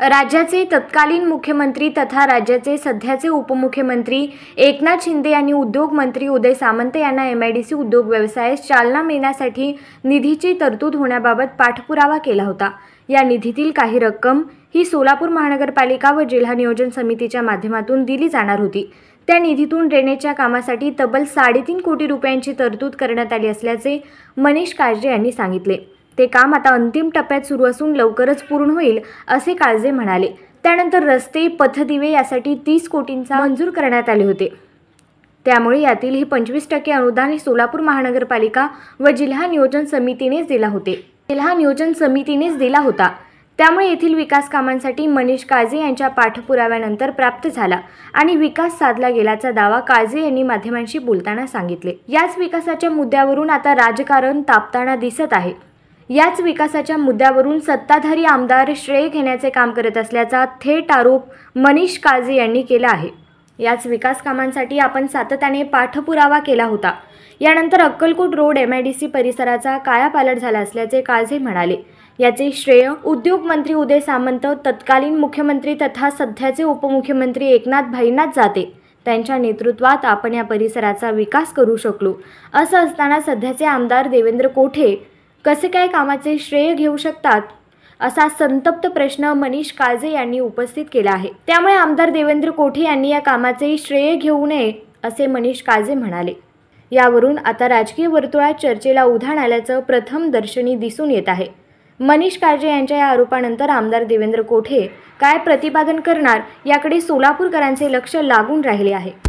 राज्याचे तत्कालीन मुख्यमंत्री तथा राज्याचे सध्याचे उपमुख्यमंत्री एकनाथ शिंदे यांनी उद्योग मंत्री उदय सामंत यांना एमआयडीसी उद्योग व्यवसायास चालना मिळण्यासाठी निधीची तरतूद होण्याबाबत पाठपुरावा केला होता। या निधीतील काही रक्कम ही सोलापूर महानगरपालिका व जिल्हा नियोजन समितीच्या माध्यमातून दिली जाणार होती। त्या निधीतून ड्रेनेजच्या कामासाठी तब्बल 3.5 कोटी रुपयांची तरतूद करण्यात आली असल्याचे मनीष काळजे यांनी सांगितले। ते काम आता अंतिम टप्प्यात सुरू असून लवकरच पूर्ण होईल असे काळजे म्हणाले। त्यानंतर रस्ते, पथदिवे यासाठी 30 कोटींचा मंजूर करण्यात आले होते। त्यामुळे यातील ही 25% अनुदान हे सोलापूर महानगरपालिका व जिल्हा नियोजन समितीनेच दिला होता। त्यामुळे येथील विकास कामांसाठी मनीष काळजे यांच्या पाठपुराव्यानंतर प्राप्त झाला आणि विकास साधला गेल्याचा दावा काळजे यांनी माध्यमांशी बोलताना सांगितले। याच विकासाच्या मुद्द्यावरून आता राजकारण तापताना दिसत आहे। याच विकासाच्या मुद्द्यावरून सत्ताधारी आमदार श्रेय घेण्याचे काम करत असल्याचा थेट आरोप मनीष काळजे यांनी केला आहे। याच विकास कामांसाठी आपण सातत्याने पाठपुरावा केला होता। यानंतर अक्कलकोट रोड एमआयडीसी परिसराचा कायापालट झाला असल्याचे काळजे म्हणाले। याचे श्रेय उद्योग मंत्री उदय सामंत, तत्कालीन मुख्यमंत्री तथा सध्याचे उपमुख्यमंत्री एकनाथ भाईंनाच जाते। त्यांच्या नेतृत्वात आपण या परिसराचा विकास करू शकलो। असं असताना सध्याचे आमदार देवेंद्र कोठे कसे काय कामाचे श्रेय घेऊ शकतात, असा संतप्त प्रश्न मनीष काळजे यांनी उपस्थित केला आहे। त्यामुळे आमदार देवेंद्र कोठे यांनी या कामाचे श्रेय घेऊ नये असे मनीष काळजे म्हणाले। यावरून आता राजकीय वर्तुळात चर्चेला उधाण आल्याचं प्रथम दर्शनी दिसून येत आहे। मनीष काळजे यांच्या या आरोपानंतर आमदार देवेंद्र कोठे काय प्रतिपादन करणार याकडे सोलापूरकरांचे लक्ष लागून राहिले आहे।